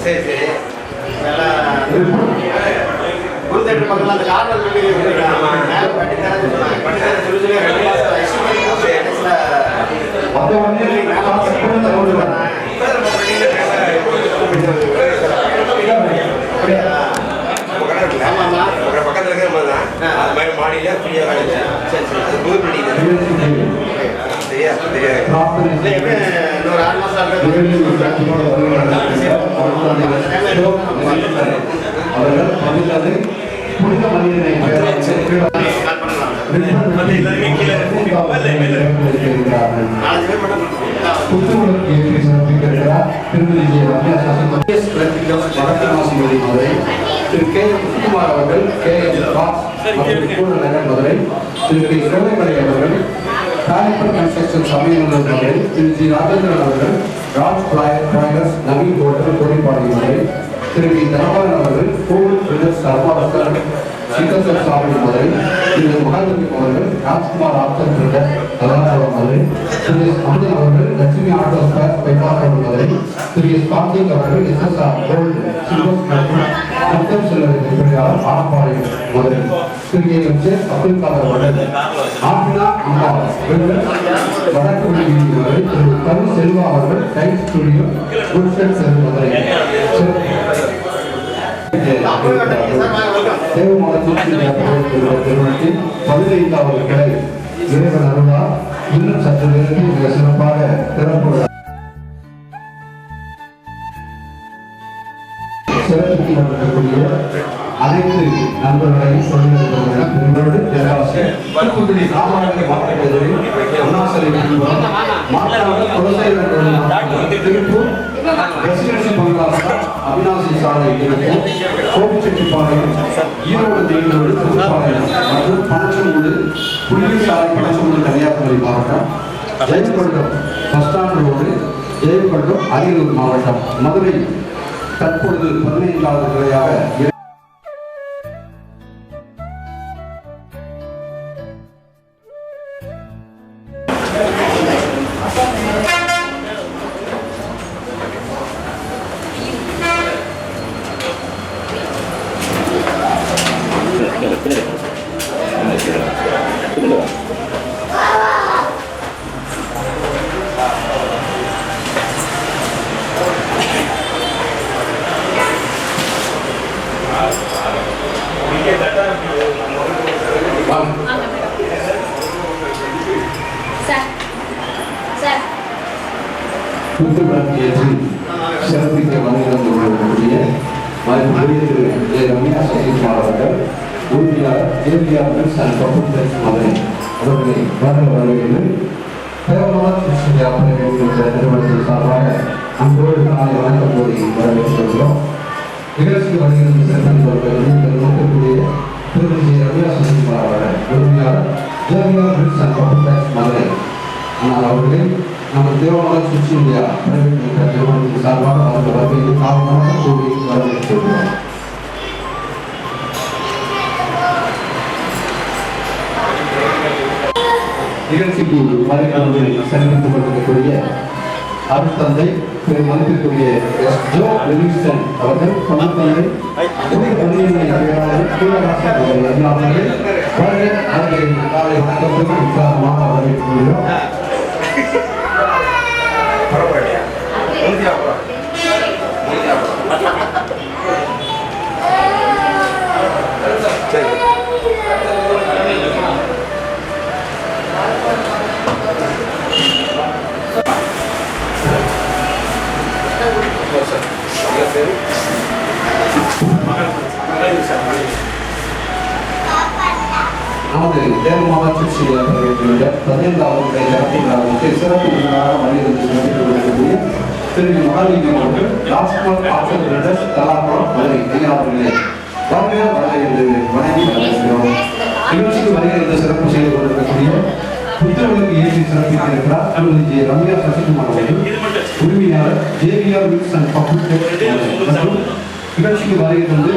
சரி சரி. குருதேட்டர் பக்கத்தில் அந்த கார்னர் கட்டி தரேன் சொல்லி சொல்லி 2 மாதம் பக்கத்தில் இருக்கிற மாதிரி தான். அது மாதிரி மாடியில ஃப்ரீயாக கிடைச்சு. சரி சரி. அது புது பில்டிங் தெரியாது தெரியாது. இன்னொரு 6 மாதம் அவர்கள் பதிலாக புனித மனிதனை திரு கே முத்துக்குமார் அவர்கள், கே மதுரை, திரு கே சோழமலை அவர்கள், caliper construction Samayanallur Madurai, Thiru G Rajendran அவர்கள், ராஜ் பிராயர்ஸ் நவீன் ஹோட்டல் கோரிப்பாடி மதுரை, திரு வி தனபாலன் அவர்கள், கோவில் பிரதர்ஸ் சர்வாவஸ்தர் சீதேஸ்வர சுவாமி மதுரை, திரு மகாலிங்கம் அவர்கள், ராஜ்குமார் ஆப்தர் பிரதர் தலாபுரம் மதுரை, திரு எஸ் அமுதன் அவர்கள், Lakshmi auto spare bypass Madurai, Thiru S Karthik அவர்கள், SSR கோல்டு சில்வர் மற்றும் முத்தம் செல்வதற்கு பிள்ளையார் ஆனப்பாளையம் மதுரை, திரு எம்.ஜே. அப்துல் கலாம் அவர்கள், ஆபினா அம்மா வடக்கு வீதி மதுரை, திரு கரு செல்வா அவர்கள், டைம் ஸ்டுடியோ குட்ஷெட் செல் மதுரை, திருமணத்தில் 15வது கிளை இறைவன் அருளா இன்னும் சற்று நேரத்தில் மிக சிறப்பாக திறப்பு சிறப்பித்து கொண்டிருக்கக்கூடிய அனைத்து நண்பர்களையும் சொல்லியிருக்கிறோடு தூத்துக்குடி ராமநாதபுரி மாவட்டத்தில் அண்ணாசலை திருப்பூர் ரெசிடென்சி பங்களாசா அவினாசி சாலை கோபிச்செட்டிப்பாளையம் ஈரோடு தேனியோடு திருப்பாளையம் மற்றும் பனச்சமூடு புள்ளி சாலை பனச்சமூடு கன்னியாகுமரி மாவட்டம் Jayankondam bus stand road Jayankondam Ariyalur மாவட்டம் மதுரை தற்பொழுது 15வது கிளையாக சிறப்பிக்க வழங்கக்கூடிய ரம்யா சசிகுமார் அவர்கள் உறுப்பினர் JBR Mills and Public Madurai அவர்களை வரவேற்று நிறுவனத்தின் சார்பாக அன்போடு நாளை வழங்க கோரி வரவேற்கிறோம். நிகழ்ச்சிக்கு வருகிறது சிறப்பித்தவர்கள் நோக்கக்கூடிய திருமதி ரம்யா சசிகுமார் அவர்கள் உறுப்பினர் JBR Mills and Public Madurai. ஆனால் அவர்களை நம்ம தேவநாதன் சுவிட்ச் இந்தியா பிரைவேட் நிறுவனத்தின் சார்பாக அவர்கள் வருகையை காரணமாக கூறி வரவேற்கிறோம். நிகழ்ச்சிக்கு மறைக்காமல் சந்தித்துக் கொண்டிருக்கக்கூடிய அருட்தந்தை திரு மதிப்பிற்குரிய ஜோ லிவிங்ஸ்டன் அவர்கள், பணத்தந்தை புதிய பணியினை பேராளர் கீழராசன் அவர்கள் எல்லாவர்களே அவர்களை காலை வணக்கத்துக்கு உற்சாகமாக வரவேற்கிறோம். நமது தேவமாவா சுவிட்சில் 15வது நடத்தி சிறப்பு விருதாக மனிதர்கள் சிறப்பிக்கக்கூடிய திரு மகாலிங்கம் அவர்கள், ராஜ்குமார் ஆப்தர் பிரதர்ஸ் தலாபுரம் மதுரை ஐயாவர்களே வருகையால் வருகை என்று வணங்கி வரவேற்கிறோம். நிகழ்ச்சிக்கு வருகை என்று சிறப்பு செய்து கொண்டிருக்கக்கூடிய புத்தகங்களுக்கு ஏற்றி சிறப்பித்திருக்கிறார் திருமதி ரம்யா சசிகுமார் அவர்கள், உரிமையாளர் JBR Mills and Public மற்றும் நிகழ்ச்சிக்கு வருகை தந்து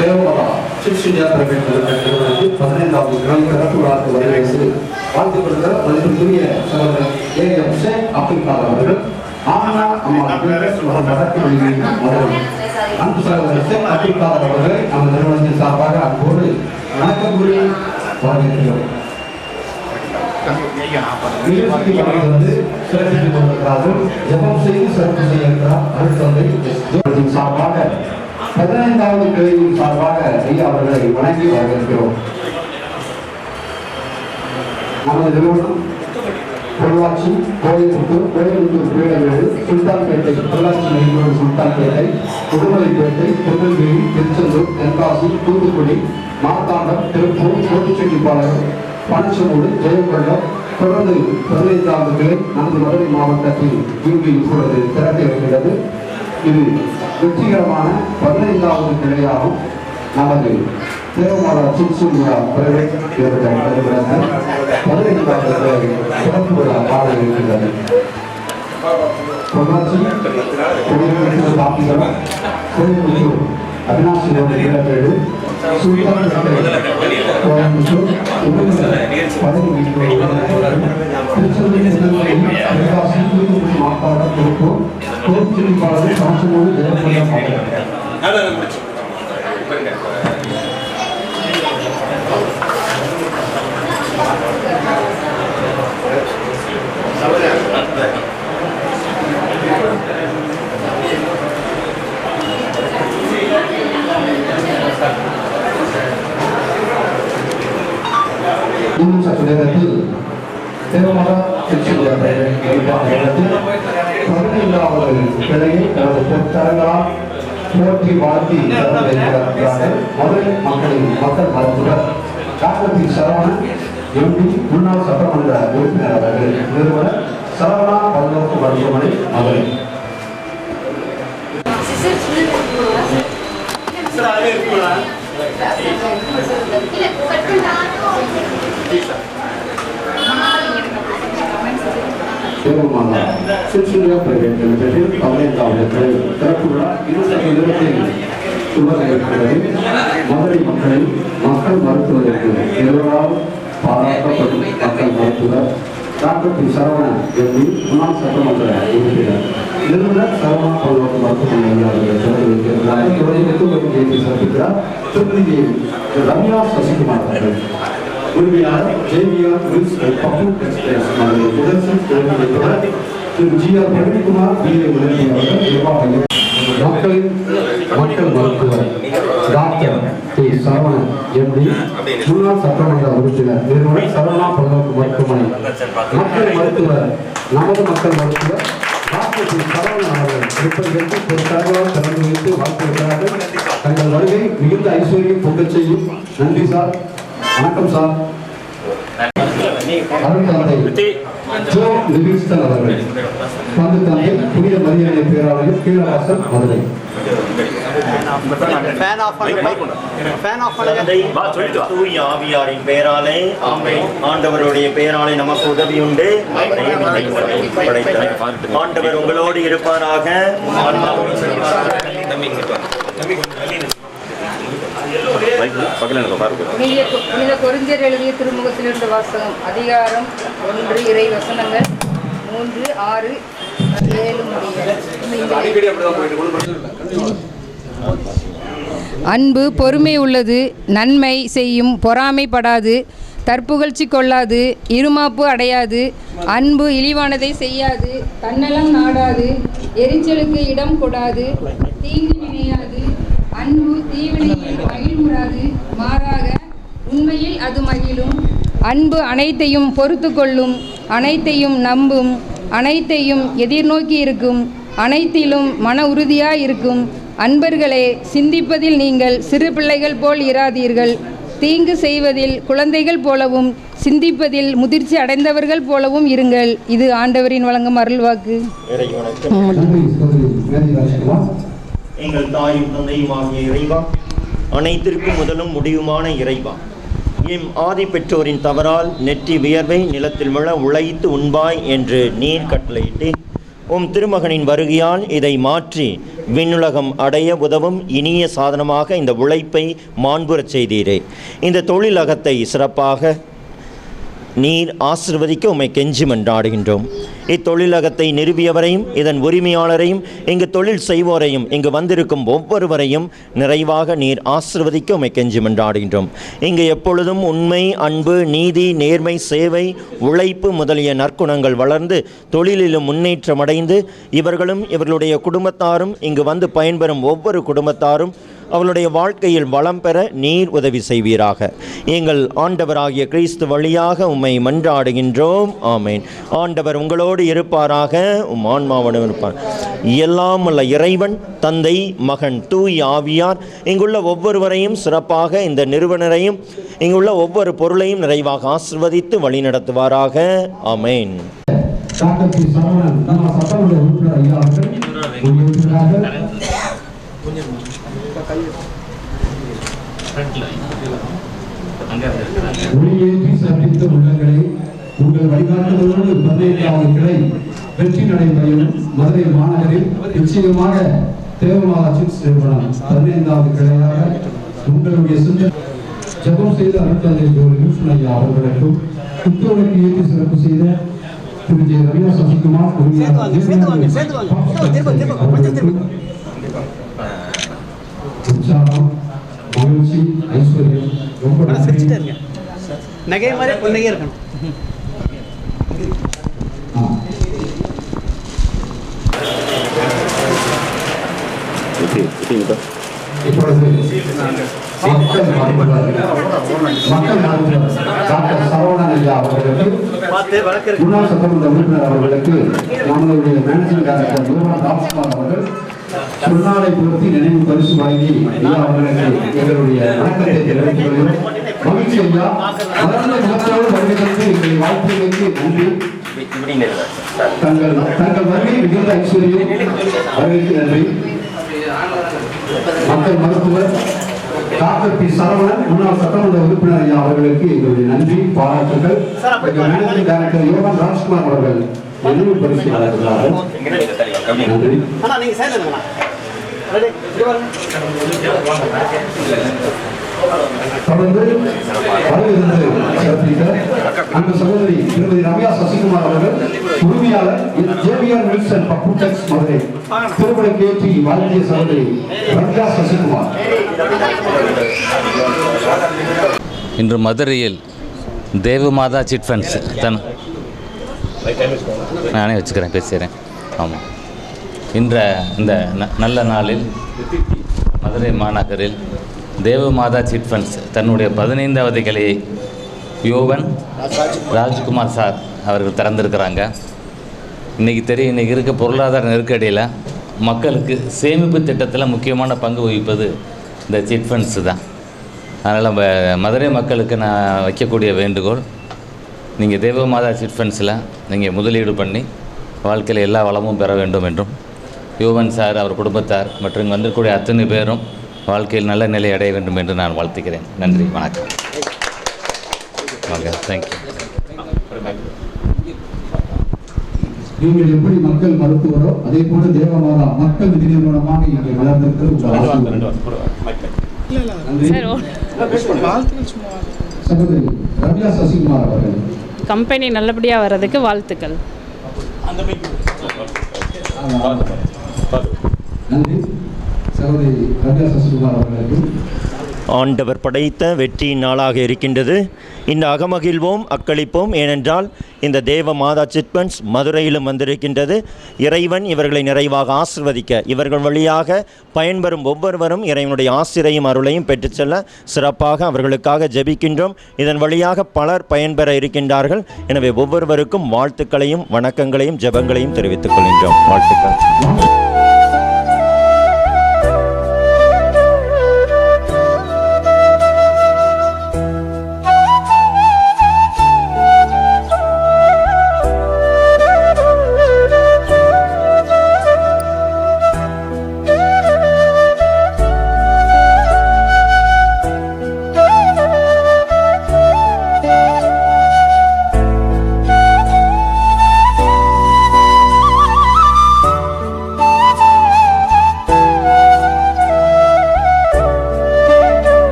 தேவமாதா சின்சியா பிரைவேட் நிறுவனத்தில் 15வது கிராம் சிறப்பு விழாக்கு வரவேற்று வாழ்த்து கொடுத்த மதிப்புக்குரிய சகோதரர் A.M. ஷேக் அப்துல் காதர் அவர்கள் ஆனா அம்மா வடக்கு வழியில் முதல் அன்பு சகோதரர் ஷேக் அப்துல் காதர் அவர்கள் நமது நிறுவனத்தின் சார்பாக அன்போடு வணக்கம் கூறி வரவேற்கிறோம். நிகழ்ச்சிக்கு வந்து சிறப்பித்துக் கொண்டிருக்கிறார்கள். ஜெபம் செய்து சிறப்பு செய்கின்றார் அருட்தந்தை சார்பாக 15வது கிளையின் சார்பாக ஐயா அவர்களை வணங்கி வரவேற்கிறோம். நமது நிறுவனம் பொள்ளாச்சி, கோயம்புத்தூர் பீடவேடு, சுல்தான்பேட்டை, பொள்ளாச்சி மெயின்ரோடு சுல்தான்பேட்டை, உடுமலைப்பேட்டை, திருநெல்வேலி, திருச்செந்தூர், தென்காசி, தூத்துக்குடி, மார்த்தாண்டம், திருப்பூர், கோட்டிச்செட்டிப்பாளையம், பனச்சமூடு, ஜெயங்கொண்டம் தொடர்ந்து 15வது கிளை நமது மதுரை மாவட்டத்தில் இங்கு இப்பொழுது திறக்க இருக்கிறது. இது வெற்றிகரமான 15வது கிளையாகும். நமது தேவமாதா சின்சூரியா பிரைவேட் நிறுவனத்தில் 15வது கிளை சிறப்பு விழா காண இருக்கின்றது. பொள்ளாச்சி, கோயம்புத்தூர், அவினாசி ரோடு வீரப்பேடு, சுல்தான்பேட்டை, கோயம்புத்தூர், தென்காசி, தூத்துக்குடி, மாவட்டம், திருப்பூர், கோட்டிச்செட்டிப்பாளையம், பனச்சமூடு, ஜெயங்கொண்டம் இன்னும் சற்று நேரத்தில் தேவமாதா சின்சியா பிரைவேட் நிறுவனத்தில் 15வது கிளையை தனது பொற்கரங்களால் போற்றி வாழ்த்தி வைக்கிறார்கள். மதுரை மக்கள் மருத்துவர் டாக்டர் பி. சரவணன் எம்பி, முன்னாள் சட்டமன்ற உறுப்பினர் அவர்கள், நிறுவனர் சரவணா பல்நோக்கு மருத்துவமனை, மதுரை. தேவமாதா சின்சியா பிரைவேட் நிறுவனத்தில் 15வது கிளை திறப்பு விழா 2020 துவங்க இருக்கிறது. மதுரை மக்கள் மருத்துவருக்கு நிறுவனரால் பாராட்டப்படும் மக்கள் மருத்துவர் டாக்டர் பி. சரவணன் எம்பி, முன்னாள் சட்டமன்ற உறுப்பினர், நிறுவனர் சரவணா பல்நோக்கு மருத்துவமனை அவர்கள் திறந்து வைக்கிறார்கள். சிறப்பிக்கிறார் திருமதி ரம்யா சசிகுமார் அவர்கள். உரிமையாளர் JVR mills public express Madurai முதல்சன் உரிமையாளர் திரு ஜி.ஆர். பிரவீன்குமார் பிஏ உதவியாளர் நிர்வாகிகள். மக்கள் மருத்துவர் டாக்டர் பி. சரவணன் எம்பி, முன்னாள் சட்டமன்ற உறுப்பினர், நிறுவனர் சரவணா பல்நோக்கு மருத்துவமனை. மக்கள் மருத்துவர் நமது மக்கள் மருத்துவர் டாக்டர் பி. சரவணன் அவர்கள் திருப்பதிக்கு ஒரு தகவலால் திறந்து வைத்து வாழ்த்துகிறார்கள். தங்கள் வருகை மிகுந்த ஐஸ்வர்யம் பொங்கச் செய்யும். நன்றி சார். வணக்கம் சார். அருட்தந்தை ஜோ லிவிங்ஸ்டன் அவர்கள், பங்கு தந்தை புனித மரியாதை பேராலயம், கீழவாசல், மதுரை. தூய ஆவியாரின் பெயராலே ஆண்டவருடைய பெயராலே நமக்கு உதவி உண்டு. ஆண்டவர் உங்களோடு இருப்பாராக. புனித கொரிந்தியர் எழுதிய திருமுகத்திலிருந்து வாசகம். அதிகாரம் 1 இறை வசனங்கள் 3, 6, 7 முடிய. அன்பு பொறுமை உள்ளது, நன்மை செய்யும், பொறாமைப்படாது, தற்புகழ்ச்சி கொள்ளாது, இருமாப்பு அடையாது, அன்பு இழிவானதை செய்யாது, தன்னலம் நாடாது, எரிச்சலுக்கு இடம் கொடாது, தீங்கு நினையாது, அன்பு தீவினையில் மகிழ்வுறாது, மாறாக உண்மையில் அது மகிழும். அன்பு அனைத்தையும் பொறுத்து கொள்ளும், அனைத்தையும் நம்பும், அனைத்தையும் எதிர்நோக்கி இருக்கும், அனைத்திலும் மன உறுதியாய் இருக்கும். அன்பர்களே, சிந்திப்பதில் நீங்கள் சிறு பிள்ளைகள் போல் இராதீர்கள். தீங்கு செய்வதில் குழந்தைகள் போலவும், சிந்திப்பதில் முதிர்ச்சி அடைந்தவர்கள் போலவும் இருங்கள். இது ஆண்டவரின் வழங்கும் அருள்வாக்கு. எங்கள் தாயும் தந்தையும் ஆகிய இறைவா, அனைத்திற்கும் முதலும் முடிவுமான இறைவா, எம் ஆதி பெற்றோரின் தவறால் நெற்றி வியர்வை நிலத்தில் விழ உழைத்து உண்பாய் என்று நீர் கட்டளையிட்டு உம் திருமகனின் வருகையால் இதை மாற்றி விண்ணுலகம் அடைய உதவும் இனிய சாதனமாக இந்த உழைப்பை மாண்புறச் செய்தீரே. இந்த தொழிலகத்தை சிறப்பாக நீர் ஆசிர்வதிக்க உம்மை கெஞ்சி மன்றாடுகின்றோம். இத்தொழிலகத்தை நிறுவியவரையும் இதன் உரிமையாளரையும் இங்கு தொழில் செய்வோரையும் இங்கு வந்திருக்கும் ஒவ்வொருவரையும் நிறைவாக நீர் ஆசிர்வதிக்க உம்மை கெஞ்சி மன்றாடுகின்றோம். இங்கு எப்பொழுதும் உண்மை, அன்பு, நீதி, நேர்மை, சேவை, உழைப்பு முதலிய நற்குணங்கள் வளர்ந்து தொழிலிலும் முன்னேற்றமடைந்து இவர்களும் இவர்களுடைய குடும்பத்தாரும் இங்கு வந்து பயன்பெறும் ஒவ்வொரு குடும்பத்தாரும் அவளுடைய வாழ்க்கையில் வளம் பெற நீர் உதவி செய்வீராக. எங்கள் ஆண்டவராகிய கிறிஸ்து வழியாக உம்மை மன்றாடுகின்றோம். ஆமேன். ஆண்டவர் உங்களோடு இருப்பாராக, உம் ஆன்மாவோடு இருப்பார். எல்லாம் உள்ள இறைவன் தந்தை, மகன், தூய் ஆவியார் இங்குள்ள ஒவ்வொருவரையும் சிறப்பாக இந்த நிறுவனரையும் இங்குள்ள ஒவ்வொரு பொருளையும் நிறைவாக ஆசிர்வதித்து வழி நடத்துவாராக. ஆமேன். ஒளியேற்றி சந்தித்த உள்ளங்களை உங்கள் வழிகாட்டுதலோடு 15வது கிளை வெற்றி நடைபெறும் மதுரை மாநகரில் நிச்சயமாக தேவமாதா சிட்ஸ் நிறுவனம் 15வது கிளையாக உங்களுடைய சிந்தனை ஜெபம் செய்த அருட்தந்தை ஐயா அவர்களுக்கும் புத்தோடைக்கு ஏற்றி சிறப்பு செய்த திரு ஜே ரவியா சசிகுமார் உற்சாகம், மகிழ்ச்சி, ஐஸ்வர்யம் ரொம்ப நகை மாதிரி பொண்ணுங்க இருக்கணும். இப்பொழுது மக்கள் மருத்துவர் டாக்டர் சரவணன் ஐயா அவர்களுக்கு, முன்னாள் சட்டமன்ற உறுப்பினர் அவர்களுக்கு நம்மளுடைய மேனேஜிங் டைரக்டர் யுவன் ராஜ்குமார் அவர்கள் சொன்னாலை பொருத்தி நினைவு பரிசு வழங்கி ஐயா அவர்களுக்கு எங்களுடைய வணக்கத்தை தெரிவித்துக் கொள்கிறோம். மகிழ்ச்சி ஐயா. வளர்ந்த முகத்தோடு வருகிறது எங்களை வாழ்த்துகளுக்கு நன்றி. தங்கள் வருகை மிகுந்த ஐஸ்வர்யம். வருகைக்கு நன்றி. மக்கள் மருத்துவர் டாக்டர் பி சரவணன் முன்னாள் சட்டமன்ற உறுப்பினர் ஐயா அவர்களுக்கு எங்களுடைய நன்றி, பாராட்டுகள். மேனேஜிங் டைரக்டர் யுவன் ராஜ்குமார் அவர்கள் நினைவு பரிசு வழங்குகிறார்கள். நன்றி. தொடர்ந்து வருகிறது சிறப்பிக்க அன்பு சகோதரி திருமதி ரம்யா சசிகுமார் அவர்கள், உரிமையாளர் ஜேபிஆர் வில்சன் பப்புடெக்ஸ் மதுரை, திருமணம் கேற்றி வாழ்த்திய சகோதரி ரம்யா சசிகுமார். இன்று மதுரையில் தேவமாதா சிட் ஃபண்ட்ஸ் நானே வச்சுக்கிறேன், பேசுகிறேன். ஆமாம், இந்த நல்ல நாளில் மதுரை மாநகரில் தேவமாதா சிட் ஃபண்ட்ஸ் தன்னுடைய 15வது கிளையை யோவன் ராஜ்குமார் சார் அவர்கள் திறந்திருக்கிறாங்க. இன்றைக்கி தெரியும், இன்றைக்கி இருக்க பொருளாதார நெருக்கடியில் மக்களுக்கு சேமிப்பு திட்டத்தில் முக்கியமான பங்கு வகிப்பது இந்த சிட் ஃபண்ட்ஸு தான். அதனால் மதுரை மக்களுக்கு நான் வைக்கக்கூடிய வேண்டுகோள், நீங்கள் தேவமாதா சிட் ஃபண்ட்ஸில் நீங்கள் முதலீடு பண்ணி வாழ்க்கையில் எல்லா வளமும் பெற வேண்டும் என்றும், யோவன் சார், அவர் குடும்பத்தார் மற்றும் இங்கே வந்திருக்கக்கூடிய அத்தனை பேரும் வாழ்க்கையில் நல்ல நிலை அடைய வேண்டும் என்று நான் வாழ்த்துக்கிறேன். நன்றி, வணக்கம். வாங்க, தேங்க்யூ. நீங்கள் எப்படி மக்கள் மருத்துவரோ அதே போல தேவமாதா மக்கள் நிதி நிறுவனமாக இங்கே வளர்ந்திருக்கிறது. சகோதரி ரம்யா சசிகுமார் அவர்கள், கம்பெனி நல்லபடியாக வர்றதுக்கு வாழ்த்துக்கள். நன்றி. சகோதரி ரம்யா சசிகுமார் அவர்களுக்கு ஆண்டவர் படைத்த வெற்றியின் நாளாக இருக்கின்றது. இந்த அகமகிழ்வோம், அக்களிப்போம். ஏனென்றால் இந்த தேவ மாதா சிட் ஃபண்ட்ஸ் மதுரையிலும் வந்திருக்கின்றது. இறைவன் இவர்களை நிறைவாக ஆசிர்வதிக்க, இவர்கள் வழியாக பயன்பெறும் ஒவ்வொருவரும் இறைவனுடைய ஆசிரையும் அருளையும் பெற்றுச் செல்ல சிறப்பாக அவர்களுக்காக ஜெபிக்கின்றோம். இதன் வழியாக பலர் பயன்பெற இருக்கின்றார்கள். எனவே ஒவ்வொருவருக்கும் வாழ்த்துக்களையும் வணக்கங்களையும் ஜெபங்களையும் தெரிவித்துக் கொள்கின்றோம். வாழ்த்துக்கள்.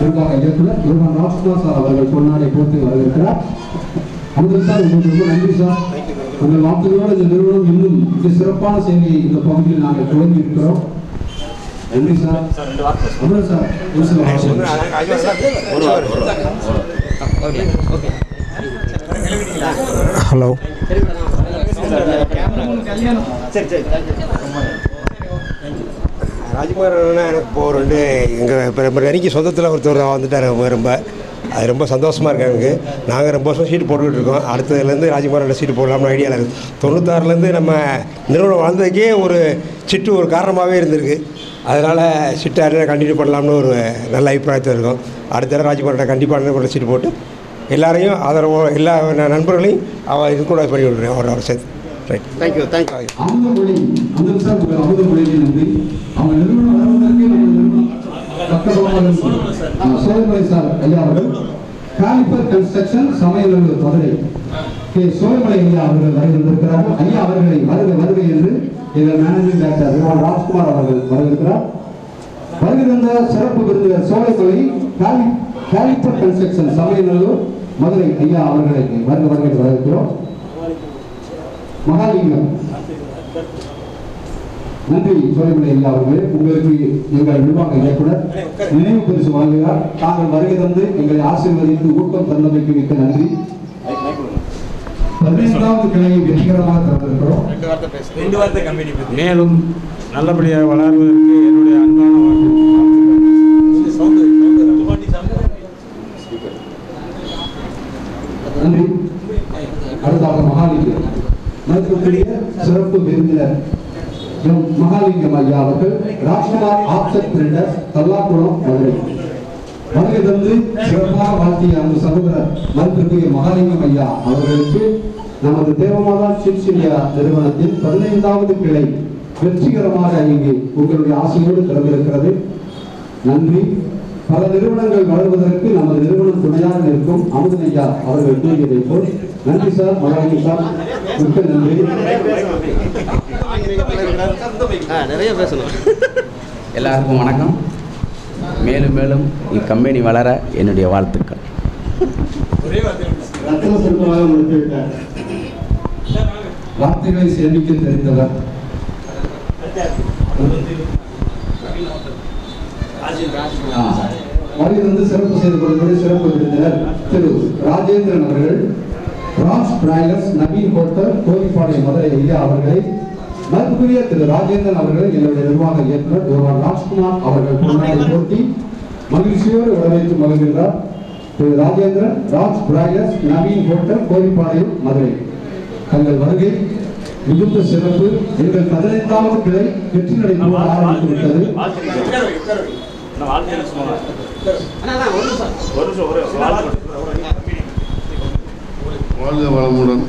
நிர்வாக இயக்குனர் யோகான் ராஜ்குமார் சார் அவர்கள் பொன்னாடை போட்டு வரவேற்கிறார். அமுதன் சார், உங்களுக்கு ரொம்ப நன்றி சார். உங்கள் வாக்குகளோடு இந்த நிறுவனம் இன்னும் மிக சிறப்பான சேவையை இந்த பகுதியில் நாங்கள் தொடங்கி இருக்கிறோம். நன்றி சார். அமுதன் சார், ஒரு சில வார்த்தைகள். ஹலோ. ராஜ்குமார் எனக்கு இப்போ ரெண்டு எங்கள் இப்போ ரொம்ப நெருங்கி சொந்தத்தில் ஒருத்தர் வந்துட்டார். ரொம்ப அது ரொம்ப சந்தோஷமாக இருக்கு எனக்கு. நாங்கள் ரொம்ப வருஷம் சீட்டு போட்டுக்கிட்டு இருக்கோம். அடுத்ததுலேருந்து ராஜ்குமாரோட சீட்டு போடலாம்னு ஐடியாவில் இருக்குது. 96லேருந்து நம்ம நிறுவனம் வாழ்ந்ததுக்கே ஒரு சிட்டு ஒரு காரணமாகவே இருந்திருக்கு. அதனால் சிட்டு யாரையும் கண்டினியூ பண்ணலாம்னு ஒரு நல்ல அபிப்பிராயத்தில் இருக்கும். அடுத்த தடவை ராஜ்குமாரோட கண்டிப்பாக சீட்டு போட்டு எல்லாரையும் ஆதரவோ எல்லா நண்பர்களையும் இது கூட பண்ணி விடுறேன் அவர் சேர்த்து. Right, thank you. Amudhamozhi, Amudhan sir, உங்கள் அமுதமொழிக்கு நன்றி. அவங்க நிறுவனம் வருவதற்கு நம்ம நிறுவனம் சோழமலை சார் ஐயா அவர்கள், caliper construction Samayalur Madurai K Cholamalai ஐயா அவர்கள் வருகின்றிருக்கிறார்கள். ஐயா அவர்களை வருக என்று எங்கள் மேனேஜிங் டைரக்டர் யோகான் ராஜ்குமார் அவர்கள் வருகிறார். வருகின்ற சிறப்பு விருந்தினர் சோழமலை காலிபர் கன்ஸ்ட்ரக்ஷன் சமையலூர் மதுரை ஐயா அவர்களை வருகிறது வரவேற்கிறோம். மகாலிங்கம், நன்றி சோழமலை ஐயா அவர்களே. உங்களுக்கு எங்கள் நிர்வாக இயக்குனர் நினைவு பரிசு வழங்குகிறார். தாங்கள் வருகை தந்து எங்களை ஆசீர்வதித்து ஊக்கம் தந்தமைக்கு மிக்க நன்றி. 15வது கிளையை வெற்றிகரமாக திறந்திருக்கிறோம். மேலும் நல்லபடியாக வளர்வதற்கு என்னுடைய அன்பான நன்றி. அடுத்தாக மகாலிங்கம், மருத்துவத்துடைய சிறப்பு விருந்தினர் மகாலிங்கம் ஐயா அவர்கள், ராஜ்குமார் ஆப்செட் பிரிண்டர்ஸ், தல்லாக்குளம், மதுரை. வருகை தந்து சிறப்பாக வாழ்த்திய அந்த சகோதரர் மருத்துவத்துடைய மகாலிங்கம் ஐயா அவர்களுக்கு நமது தேவமாதா சிப்ஸ் இந்தியா நிறுவனத்தின் 15வது கிளை வெற்றிகரமாக இங்கே உங்களுடைய ஆசையோடு திறந்திருக்கிறது. நன்றி. பல நிறுவனங்கள் வளர்வதற்கு நமது நிறுவனம் துணையாக இருக்கும் அமுதன் ஐயா அவர்கள் கூறியதை போல் நன்றி சார். மகாலிங்கம் சார், மிக்க நன்றி. நிறைய பேசணும். எல்லாருக்கும் வணக்கம். மேலும் மேலும் இக்கம்பெனி வளர என்னுடைய வாழ்த்துக்கள். வார்த்தைகளை சேமிக்க தெரிந்தவர் வருகிறது சிறப்பு செய்து கொள்வதை சிறப்பு விருந்தினர் திரு ராஜேந்திரன் அவர்கள், ராஜ் பிராய்லர்ஸ் நவீன் ஹோட்டல் கோரிப்பாளையம் மதுரை ஐயா அவர்களை, மருத்துவரிய திரு ராஜேந்திரன் அவர்கள் எங்களுடைய நிர்வாக இயக்குனர் யோகான் ராஜ்குமார் அவர்கள் பொன்னாடை போட்டி மகிழ்ச்சியோடு வரவேற்று மகிழ்கின்றார். திரு ராஜேந்திரன், ராஜ் பிராய்லர்ஸ் நவீன் ஹோட்டல் கோரிப்பாளையம் மதுரை, தங்கள் வருகை மிகுந்த சிறப்பு. எங்கள் 15வது கிளை வெற்றி நடைபெற ஆரம்பித்து விட்டது. வாழ்க வளமுடன்.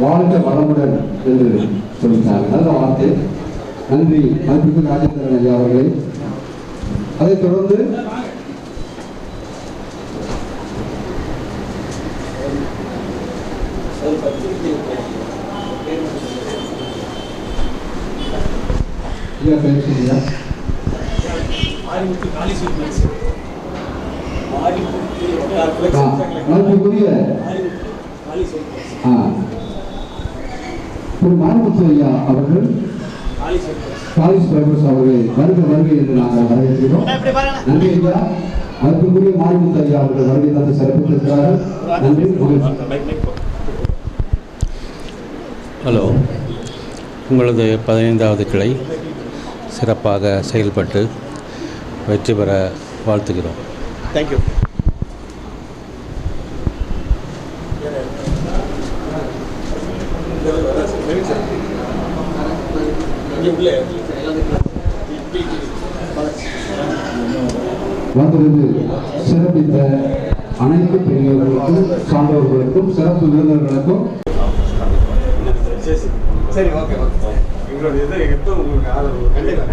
வாழ்க வளமுடன் என்று சொல்லிட்டாங்க. நல்ல வார்த்தை. நன்றி மதிப்புக்கு ராஜேந்திரன் ஐயா அவர்களை. அதைத் தொடர்ந்து மதிப்புக்குரிய திரு மாரிமுத்து ஐயா அவர்கள், காலிஸ் பிரபுஸ் அவர்களை வருகை என்று நாங்கள் வரவேற்கிறோம். நன்றி ஐயா. மதிப்புக்குரிய மாரிமுத்து ஐயா அவர்கள் வருகை தந்து சிறப்பித்திருக்கிறார்கள். நன்றி. ஹலோ. உங்களது 15வது கிளை சிறப்பாக செயல்பட்டு வெற்றி பெற வாழ்த்துகிறோம். தேங்க்யூ. வந்திருந்து சிறப்பித்த அனைத்து பெரியவர்களுக்கும் சான்றோர்களுக்கும் சிறப்பு விருந்தினர்களுக்கும் சரி, ஓகே. எங்களுடைய இதை எப்போ உங்களுக்கு ஆதரவு கண்டிப்பாக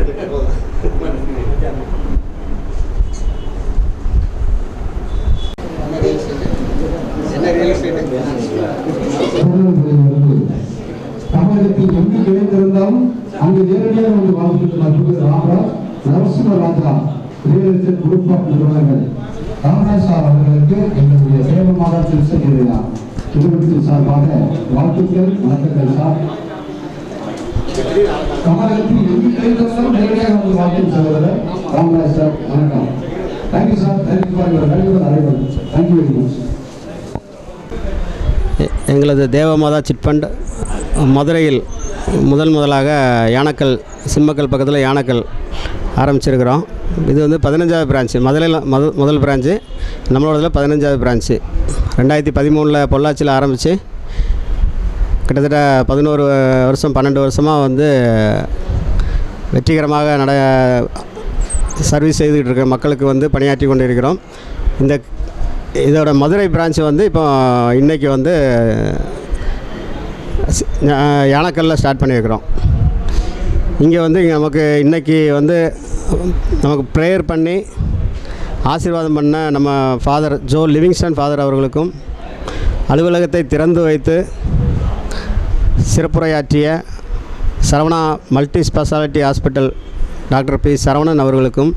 தமிழகத்தில் எங்கு கிடைத்திருந்தாலும் அங்கு நேரடியாக வந்து வாழ்ந்துட்டு மருத்துவர் ராமராஜ் நரசிம்ம ராஜா ரியல் எஸ்டேட் குரூப் ஆஃப் நிறுவனங்கள் ராமராஜ் சார் அவர்களுக்கு எங்களுடைய தேவமாதா திருச்செங்கோடு நிறுவனத்தின் சார்பாக வாழ்த்துக்கள் வணக்கங்கள் சார். தமிழகத்தில் எங்கு கிடைத்திருந்தாலும் நேரடியாக வந்து வாழ்த்தும் சகோதரர் ராமராஜ் சார் வணக்கம். Thank you sir. Thank you for your valuable arrival. Thank you very much. எங்களது தேவமாதா சிட் ஃபண்ட் மதுரையில் முதலாக யானக்கல் சிம்மக்கல் பக்கத்தில் யானக்கல் ஆரம்பிச்சிருக்கிறோம். இது வந்து 15வது பிரான்ச்சு. மதுரையில் முதல் பிரான்ச்சு, நம்மளோடதில் 15வது பிரான்ச்சு. 2013 பொள்ளாச்சியில் ஆரம்பித்து கிட்டத்தட்ட 11 வருஷம் 12 வருஷமாக வந்து வெற்றிகரமாக சர்வீஸ் செய்துக்கிட்டு இருக்க மக்களுக்கு வந்து பணியாற்றி கொண்டு இருக்கிறோம். இதோட மதுரை பிரான்ச்சு வந்து இப்போ இன்றைக்கி வந்து யானக்கல்லில் ஸ்டார்ட் பண்ணியிருக்கிறோம். இங்கே வந்து நமக்கு இன்றைக்கி வந்து நமக்கு ப்ரேயர் பண்ணி ஆசீர்வாதம் பண்ண நம்ம ஃபாதர் ஜோ லிவிங்ஸ்டன் ஃபாதர் அவர்களுக்கும், அலுவலகத்தை திறந்து வைத்து சிறப்புரையாற்றிய Saravana multi speciality hospital doctor P Saravanan அவர்களுக்கும்,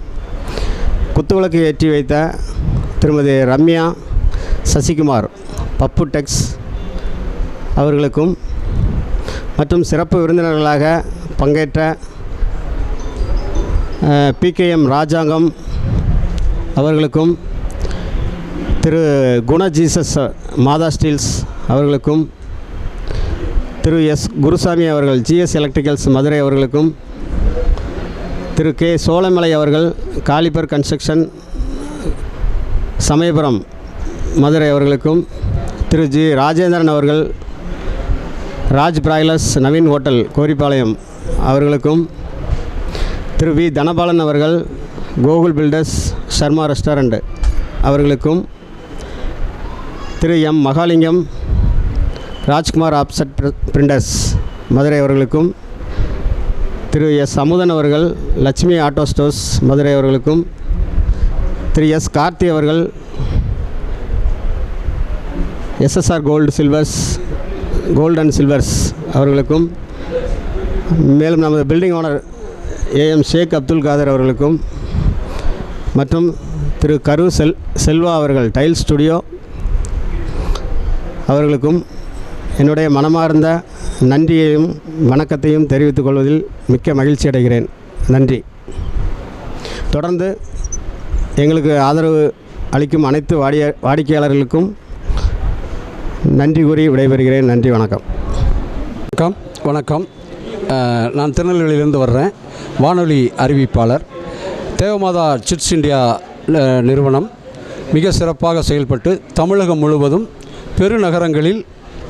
குத்துவிளக்கு ஏற்றி வைத்த திருமதி ரம்யா சசிகுமார் பப்பு டெக்ஸ் அவர்களுக்கும், மற்றும் சிறப்பு விருந்தினர்களாக பங்கேற்ற PKM ராஜாங்கம் அவர்களுக்கும், திரு குண ஜீசஸ் மாதா ஸ்டீல்ஸ் அவர்களுக்கும், திரு எஸ் குருசாமி அவர்கள் GS எலக்ட்ரிக்கல்ஸ் மதுரை அவர்களுக்கும், திரு K சோழமலை அவர்கள் காலிபர் கன்ஸ்ட்ரக்ஷன் சமயபுரம் மதுரை அவர்களுக்கும், திரு G ராஜேந்திரன் அவர்கள் ராஜ் பிராய்லர்ஸ் நவீன் ஹோட்டல் கோரிப்பாளையம் அவர்களுக்கும், திரு V தனபாலன் அவர்கள் கோகுல் பில்டர்ஸ் சர்மா ரெஸ்டாரண்ட் அவர்களுக்கும், திரு M Mahalingam Rajkumar offset printers Madurai அவர்களுக்கும், திரு S அமுதன் அவர்கள் லட்சுமி ஆட்டோ ஸ்டோர்ஸ் மதுரை அவர்களுக்கும், திரு S கார்த்தி அவர்கள் SSR கோல்ட் அண்ட் சில்வர்ஸ் அவர்களுக்கும், மேலும் நமது பில்டிங் ஓனர் AM ஷேக் அப்துல் காதர் அவர்களுக்கும், மற்றும் திரு கரு செல்வா அவர்கள் டைல் ஸ்டுடியோ அவர்களுக்கும் என்னுடைய மனமார்ந்த நன்றியையும் வணக்கத்தையும் தெரிவித்துக் கொள்வதில் மிக்க மகிழ்ச்சி அடைகிறேன். நன்றி. தொடர்ந்து எங்களுக்கு ஆதரவு அளிக்கும் அனைத்து வாடிக்கையாளர்களுக்கும் நன்றி கூறி விடைபெறுகிறேன். நன்றி, வணக்கம். வணக்கம். நான் திருநெல்வேலியிலிருந்து வர்றேன். வானொலி அறிவிப்பாளர். தேவமாதா சிட்ஸ் இந்தியா நிறுவனம் மிக சிறப்பாக செயல்பட்டு தமிழகம் முழுவதும் பெருநகரங்களில்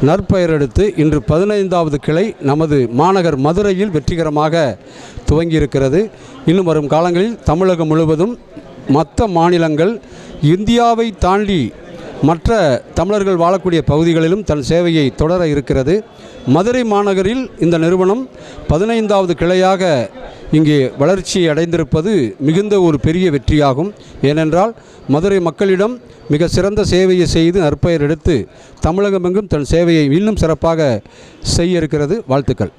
நற்பெயர் எடுத்து இன்று 15வது கிளை நமது மாநகர் மதுரையில் வெற்றிகரமாக துவங்கியிருக்கிறது. இன்னும் வரும் காலங்களில் தமிழகம் முழுவதும் மற்ற மாநிலங்கள் இந்தியாவை தாண்டி மற்ற தமிழர்கள் வாழக்கூடிய பகுதிகளிலும் தன் சேவையை தொடர இருக்கிறது. மதுரை மாநகரில் இந்த நிறுவனம் 15வது கிளையாக இங்கே வளர்ச்சி அடைந்திருப்பது மிகுந்த ஒரு பெரிய வெற்றியாகும். ஏனென்றால் மதுரை மக்களிடம் மிக சிறந்த சேவையை செய்து நற்பெயர் எடுத்து தமிழகமெங்கும் தன் சேவையை இன்னும் சிறப்பாக செய்ய இருக்கிறது. வாழ்த்துக்கள்.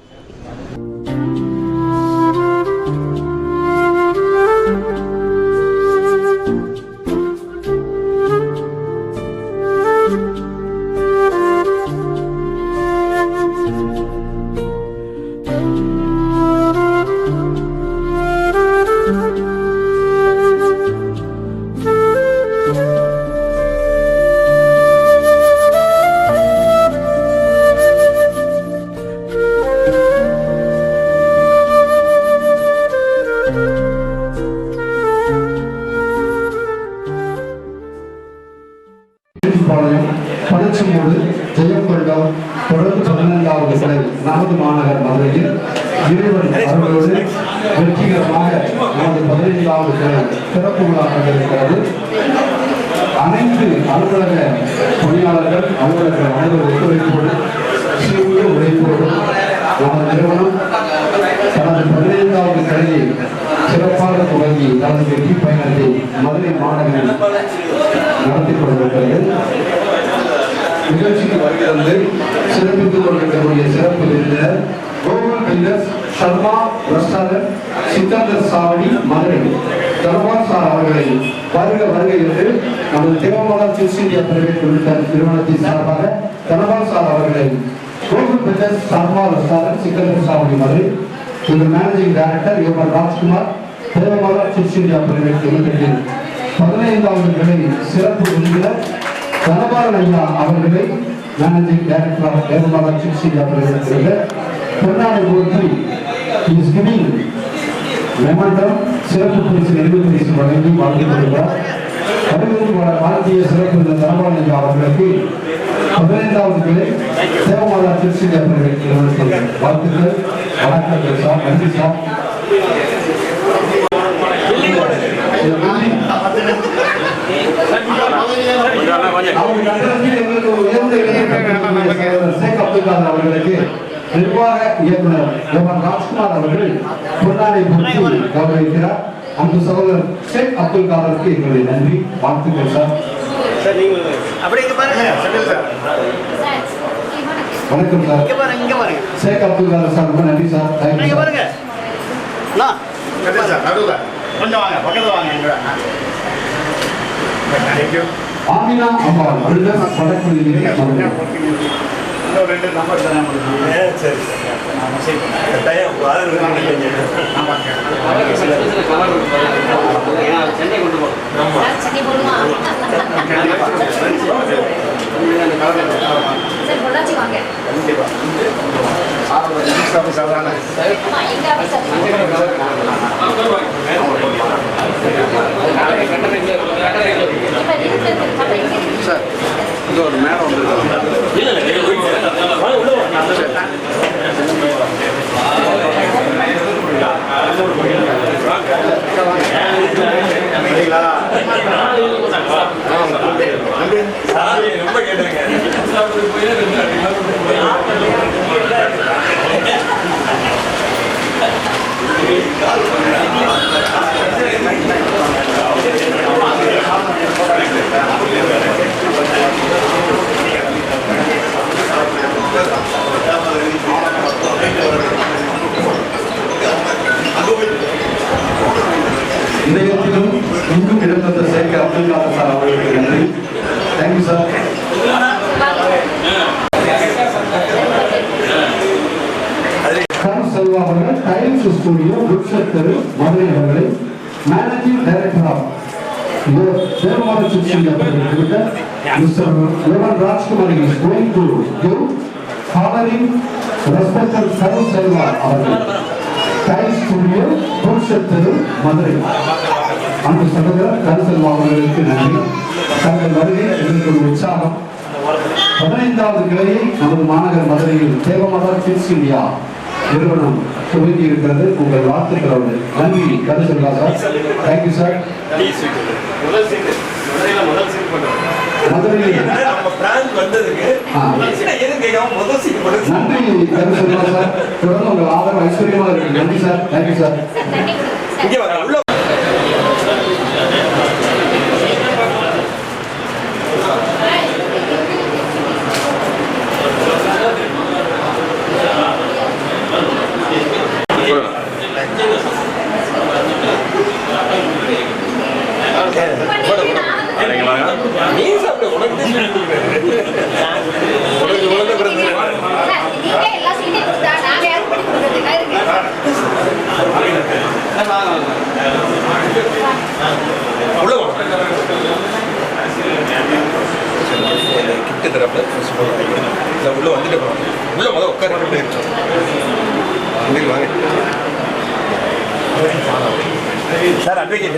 பதச்சமூடு ஜெயங்கொண்டம் தொடர்ந்து 15வது கிளை நமது மாநகர் மதுரையில் இறைவன் அவர்களோடு வெற்றிகரமாக நமது 15வது கிளை சிறப்பு விழா கொண்டிருக்கிறது. அனைத்து அலுவலக பணியாளர்கள் அலுவலர்கள் ஒத்துழைப்போடு சீரிய உழைப்போடு நமது நிறுவனம் தனது 15வது கிளையை சிறப்பாக துவங்கி தனது வெற்றி பயணத்தை மதுரை மாநகரில் நடத்தி கொண்டிருக்கிறது. நிகழ்ச்சிக்கு வருகிறது சிறப்பித்துக் கொண்டிருக்கக்கூடிய சிறப்பு விருந்தினர் filters, Sharma restaurant, Sikandar Chavadi, Madurai Dhanapal sir அவர்களை வருக வருக என்று நமது Devamatha chits India private limited நிறுவனத்தின் சார்பாக தனபால் சார் அவர்களை கோகுல் பில்டர்ஸ், ஷர்மா ரெஸ்டாரண்ட், சிக்கந்தர் சாவடி, மதுரை இவர் managing director Yohan Rajkumar Devamatha chits India private லிமிடெட்டின் 15வது நிலை சிறப்பு விருந்தினர் தனபால் ஐயா அவர்களை managing director of Devamatha chits India private limited பொன்னாடை போர்த்தி இஸ் கிவிங் மெமண்டம் சிறப்பு பரிசு நினைவு பரிசு வழங்கி வாழ்த்துக் கொள்கிறார். வாழ்த்திய சிறப்பு தனபால் ஐயா அவர்களுக்கு 15வது நிலை தேவமாதா சிட்ஸ் இந்தியா பிரைவேட் நிறுவனத்தின் வாழ்த்துக்கள். வணக்கங்கள் சார், நன்றி சார். அவர்களுக்கு நிர்வாக இயக்குனர் யோகன் ராஜ்குமார் அவர்கள் பொன்னாடை போர்த்தி கௌரவிக்கிறார். அன்பு சகோதரர் ஷேக் அப்துல் காதருக்கு எங்களுடைய நன்றி, வாழ்த்துக்கள் சார். வணக்கம் சார். ஷேக் அப்துல் காதர் சார், ரொம்ப நன்றி சார். ஆமினா அம்மாள் பில்டர்ஸ் வடக்குழி ரெண்டு நம்பர் தானே சரி சென்னை கொண்டு சார் இங்க ஒரு மேடம் ரொம்ப கேட்டுருங்க. இதயத்திலும் இங்கும் இடம்பெற்ற சேர்க்க அப்துல் காதர் சார் அவர்களுக்கு நன்றி. Thank you sir. கரம் செல்வா அவர்கள் டைல்ஸ் ஸ்டுடியோ புக்ஷெட் தெரு மதுரை அவர்களை managing director of Devamatha chits India private limited mister Yohan Rajkumar is going to give fathering respected Karam Selva அவர்கள் டைல்ஸ் ஸ்டுடியோ புக்ஷெட் தெரு மதுரை. அன்பு சகோதரர் கருசெல்வா அவர்களுக்கு நன்றி. தங்கள் வருகை எங்களுக்கு ஒரு உற்சாகம். 15வது கிளையை நமது மாநகர் மதுரையில் தேவமாதா சிட்ஸ் இந்தியா நிறுவனம் துவங்கி இருக்கிறது. உங்கள் வாழ்த்துக்களோடு நன்றி கருசெல்வா சார். Thank you sir. மதுரையில் நன்றி கருசெல்வா சார். தொடர்ந்து உங்கள் ஆதரவு ஐஸ்வர்யமாக இருக்கு. நன்றி சார். Thank you sir. உள்ள வந்துட்டு உள்ள முதல் உட்கார sir advocate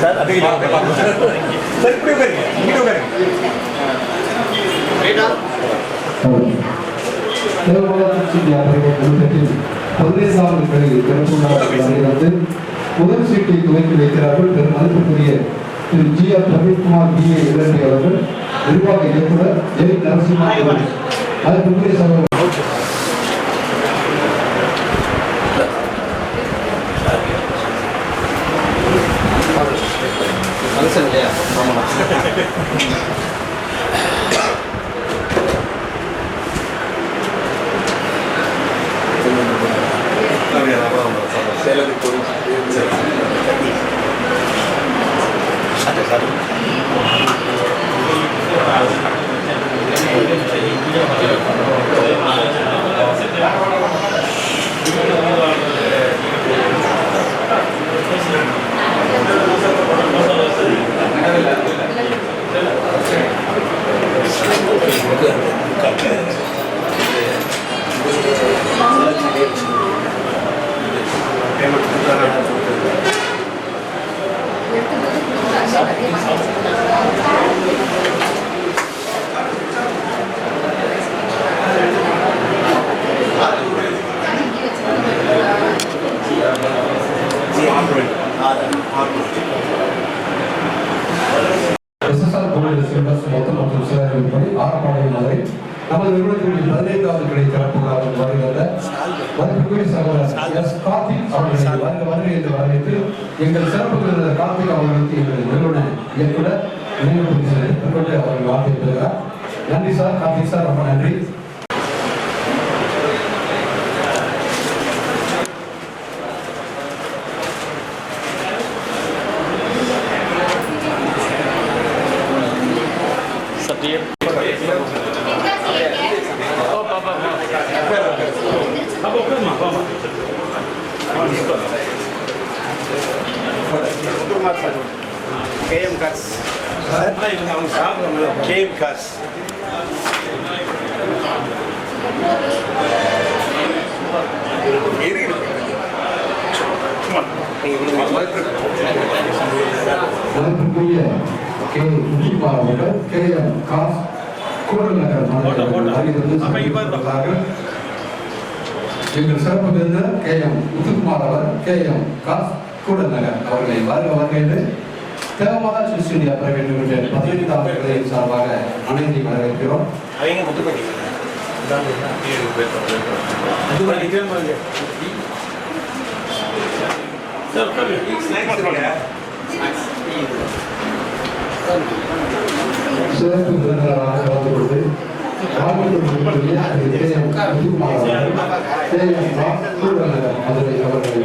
sir advocate sir இப்படி உட்காருங்க, இங்கிட்ட உட்காருங்க. தேவமாதா சிட்ஸ் இந்தியா பிரைவேட் லிமிடெட்டில் 15வது கிளையில் திறப்புள்ளார் முதல் சீட்டை துவக்கி வைக்கிறார்கள். பெரும் மதிப்புக்குரிய திரு ஜி ஆர் பிரவீன்குமார் BA இளநிலை அவர்கள், நிர்வாக இயக்குனர் ஜெய் நரசிம்மா அவர்கள். அதற்குரிய சகோதரர் SSR கோல்டு சில்வர்ஸ் மொத்தம் மற்றும் சிலர் விற்பனை ஆரப்பாளையம் மதுரை நமது நிறுவனத்தின் 15வது கிளை திறப்பு விழாவில் வருகின்ற மதிப்புக்குரிய சகோதரர் எஸ் கார்த்திக் அவர்களை வருகை என்று வரவேற்று எங்கள் சிறப்பு விருந்தினர் கார்த்திக் அவர்களுக்கு எங்கள் நிறுவன இயக்குனர் நினைவு பரிசு பெற்றுக்கொண்டு அவர்கள் வார்த்தை பெறுகிறார். நன்றி சார். கார்த்திக் சார், ரொம்ப நன்றி. KM Cars. KM Cars. மதிப்புக்குரிய கே முத்துக்குமார் அவர்கள் KM Cars கூடல் நகர் எங்கள் சிறப்பு விருந்தினர் KM முத்துக்குமார் அவர் KM Cars கூடல் நகர் அவர்களை வருக என்று Devamatha chits India private limited 15வது கிளையின் சார்பாக அனைத்தையும் வரவேற்கிறோம். சிறப்பு விருந்தினராக கலந்து கொண்டு மதுரை அவர்களை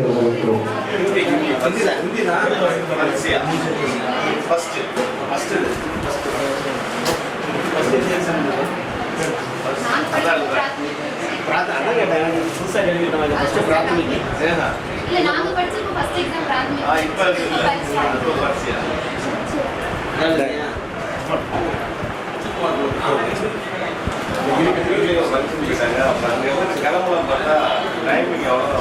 வரவேற்கிறோம். கிளம்பலாம் பார்த்தா டைமிங் எவ்வளோ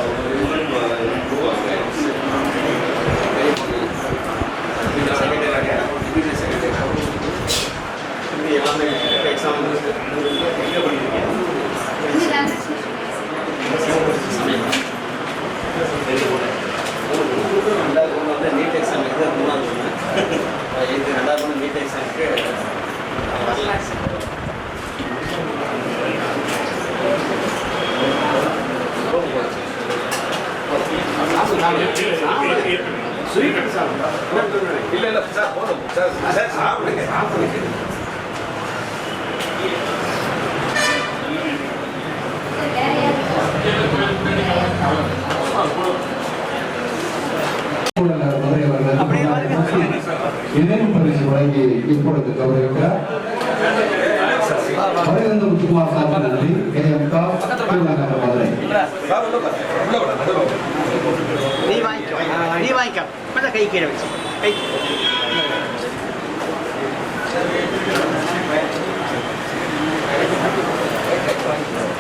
எல்லாமே எக்ஸாம் எங்கே பண்ணிருக்கீங்க? ரெண்டாவது ஒன்று வந்து நீட் எக்ஸாமுக்கு தான் மூணாவது ஒன்று இது ரெண்டாவது ஒன்று நீட் எக்ஸாமுக்கு இல்லை இல்லை சார் போதும் சார் சார் சாப்பிடுங்க சாப்பிடுங்க. நினைவு பரிசு வழங்கி இப்பொழுது கௌரவிக்கிறார். முத்துக்குமார் சார் நன்றி. KM Cars நகர் மதுரை. நீ வாங்கிக்க கை கீழே வச்சு கை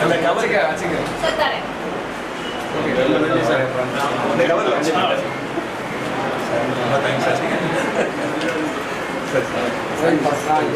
அந்த கவருக்கு வச்சுங்க சார். ஓகே, ரொம்ப நன்றி சார். அந்த கவருக்கு வச்சுங்க சார். ரொம்ப தேங்க்ஸ் சார். சரி சார்.